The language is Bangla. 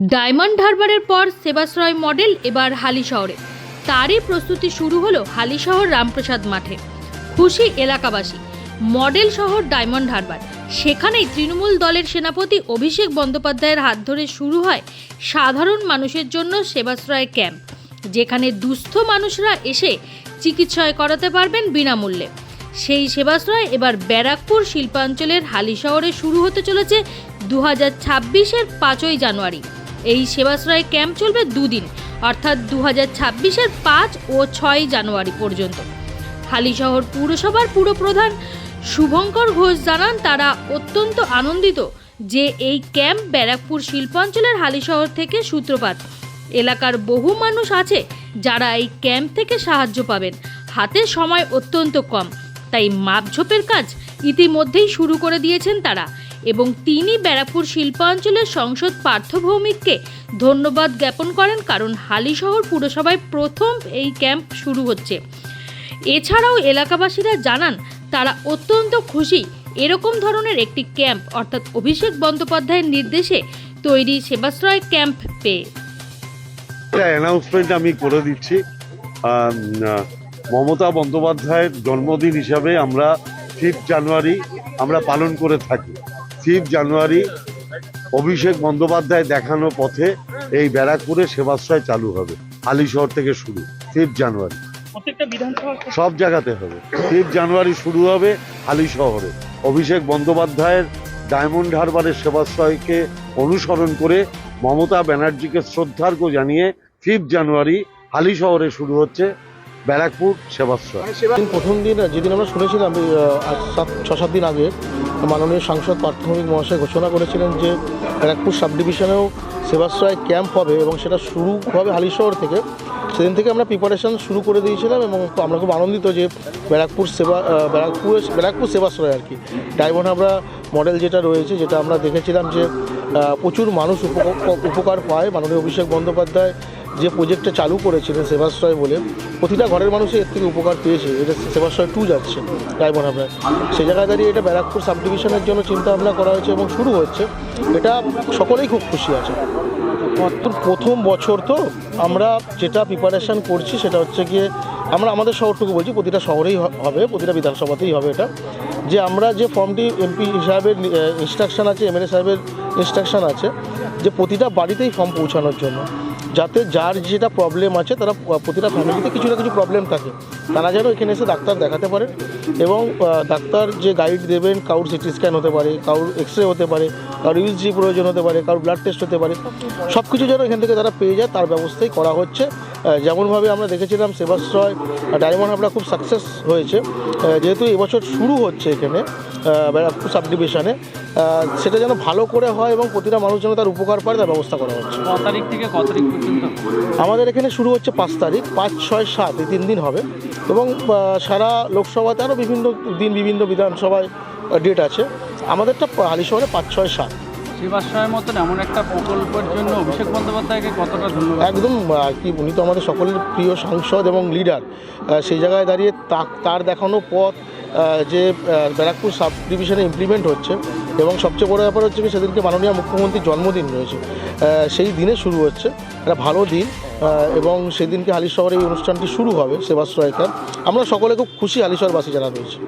ডায়মন্ড হারবারের পর সেবাশ্রয় মডেল এবার হালিশহরে। তারই প্রস্তুতি শুরু হলো হালিশহর রামপ্রসাদ মাঠে। খুশি এলাকাবাসী। মডেল শহর ডায়মন্ড হারবার, সেখানেই তৃণমূল দলের সেনাপতি অভিষেক বন্দ্যোপাধ্যায়ের হাত ধরে শুরু হয় সাধারণ মানুষের জন্য সেবাশ্রয় ক্যাম্প, যেখানে দুস্থ মানুষরা এসে চিকিৎসা করাতে পারবেন বিনামূল্যে। সেই সেবাশ্রয় এবার ব্যারাকপুর শিল্পাঞ্চলের হালিশহরে শুরু হতে চলেছে 2026-এর 5ই জানুয়ারি। এই সেবাশ্রয় ক্যাম্প চলবে দুদিন, অর্থাৎ 2026-এর 5 ও 6 জানুয়ারি পর্যন্ত। হালিশহর পুরসভার পুরপ্রধান শুভঙ্কর ঘোষ জানান, তারা অত্যন্ত আনন্দিত যে এই ক্যাম্প ব্যারাকপুর শিল্পাঞ্চলের হালিশহর থেকে সূত্রপাত। এলাকার বহু মানুষ আছে যারা এই ক্যাম্প থেকে সাহায্য পাবেন। হাতে সময় অত্যন্ত কম, তাই মাপঝোপের কাজ ইতিমধ্যেই শুরু করে দিয়েছেন তারা, এবং তিনি ব্যারাকপুর শিল্পাঞ্চলের সংসদ পার্থ ভৌমিককে ধন্যবাদ জ্ঞাপন করেন, কারণ হালিশহর পুরসভায় প্রথম এই ক্যাম্প শুরু হচ্ছে। এছাড়াও এলাকাবাসীরা জানান, তারা অত্যন্ত খুশি এরকম ধরনের একটি ক্যাম্প, অর্থাৎ অভিষেক বন্দ্যোপাধ্যায়ের নির্দেশে তৈরি সেবাশ্রয় ক্যাম্প পেয়ে। অ্যানাউন্সমেন্ট আমি করে দিচ্ছি। মমতা বন্দ্যোপাধ্যায়ের জন্মদিন হিসাবে আমরা 5 জানুয়ারি আমরা পালন করে থাকি। 5 জানুয়ারি অভিষেক বন্দ্যোপাধ্যায় দেখানো পথে এই ব্যারাকপুরে সেবাশ্রয় চালু হবে। হালিশহর থেকে শুরু 5 জানুয়ারি সব জায়গাতে হবে। 5 জানুয়ারি শুরু হবে হালিশহরে। অভিষেক বন্দ্যোপাধ্যায়ের ডায়মন্ড হারবারের সেবাশ্রয়কে অনুসরণ করে মমতা ব্যানার্জিকে শ্রদ্ধার্ঘ্য জানিয়ে 5 জানুয়ারি হালিশহরে শুরু হচ্ছে ব্যারাকপুর সেবাশ্রয়। প্রথম দিন যেদিন আমরা শুনেছিলাম 6-7 দিন আগে মাননীয় সাংসদ পার্থ ভৌমিক মহাশয় ঘোষণা করেছিলেন যে ব্যারাকপুর সাব ডিভিশনেও সেবাশ্রয় ক্যাম্প হবে এবং সেটা শুরু হবে হালিশহর থেকে। সেদিন থেকে আমরা প্রিপারেশন শুরু করে দিয়েছিলাম এবং আমরা খুব আনন্দিত যে ব্যারাকপুর সেবাশ্রয় আর কি ডায়মন্ড হারবার মডেল যেটা রয়েছে, যেটা আমরা দেখেছিলাম যে প্রচুর মানুষ উপকার পায়। মাননীয় অভিষেক বন্দ্যোপাধ্যায় যে প্রজেক্টটা চালু করেছিলেন সেবাশ্রয় বলে, প্রতিটা ঘরের মানুষই এর থেকে উপকার পেয়েছে। এটা সেবাশ্রয় 2 যাচ্ছে ডায়মন্ড হারবার। সেই জায়গায় দাঁড়িয়ে এটা ব্যারাকপুর সাব ডিভিশনের জন্য চিন্তা ভাবনা করা হয়েছে এবং শুরু হচ্ছে। এটা সকলেই খুব খুশি আছে। প্রথম বছর তো আমরা যেটা প্রিপারেশান করছি সেটা হচ্ছে গিয়ে আমরা আমাদের শহরটুকু বলছি, প্রতিটা শহরেই হবে, প্রতিটা বিধানসভাতেই হবে এটা, যে আমরা যে ফর্মটি এমপি সাহেবের ইনস্ট্রাকশান আছে, এমএলএ সাহেবের ইনস্ট্রাকশান আছে যে প্রতিটা বাড়িতেই ফর্ম পৌঁছানোর জন্য, যাতে যার যেটা প্রবলেম আছে, তারা প্রতিটা ফ্যামিলিতে কিছু না কিছু প্রবলেম থাকে, তারা যেন এখানে এসে ডাক্তার দেখাতে পারে এবং ডাক্তার যে গাইড দেবেন, কারোর সিটি স্ক্যান হতে পারে, কারোর এক্সরে হতে পারে, কারোর ইউএসজি প্রয়োজন হতে পারে, কারোর ব্লাড টেস্ট হতে পারে, সব কিছু যেন এখান থেকে তারা পেয়ে যায় তার ব্যবস্থাই করা হচ্ছে। যেমনভাবে আমরা দেখেছিলাম সেবাশ্রয় ডায়মন্ড হারবার খুব সাকসেস হয়েছে, যেহেতু এবছর শুরু হচ্ছে এখানে ব্যারাকপুর সাব ডিভিশনে, সেটা যেন ভালো করে হয় এবং প্রতিটা মানুষ যেন তার উপকার পায় তার ব্যবস্থা করা হচ্ছে। কত তারিখ থেকে কত তারিখ পর্যন্ত আমাদের এখানে শুরু হচ্ছে 5 তারিখ, 5, 6, 7 এই 3 দিন হবে এবং সারা লোকসভাতে আরও বিভিন্ন দিন বিভিন্ন বিধানসভায় ডেট আছে। আমাদেরটা হালিশহরে 5, 6, 7। সেবাশ্রয়ের মতন এমন একটা প্রকল্পের জন্য অভিষেক বন্দ্যোপাধ্যায়কে কতটা ধন্যবাদ। একদম কি, উনি তো আমাদের সকলের প্রিয় সাংসদ এবং লিডার। সেই জায়গায় দাঁড়িয়ে তার দেখানো পথ যে ব্যারাকপুর সাব ডিভিশনে ইমপ্লিমেন্ট হচ্ছে, এবং সবচেয়ে বড় ব্যাপার হচ্ছে কি সেদিনকে মাননীয় মুখ্যমন্ত্রীর জন্মদিন রয়েছে, সেই দিনে শুরু হচ্ছে, একটা ভালো দিন, এবং সেদিনকে হালিশহরে এই অনুষ্ঠানটি শুরু হবে সেবাশ্রয় ক্যাম্প। আমরা সকলে খুব খুশি হালিশহরবাসী যারা রয়েছে।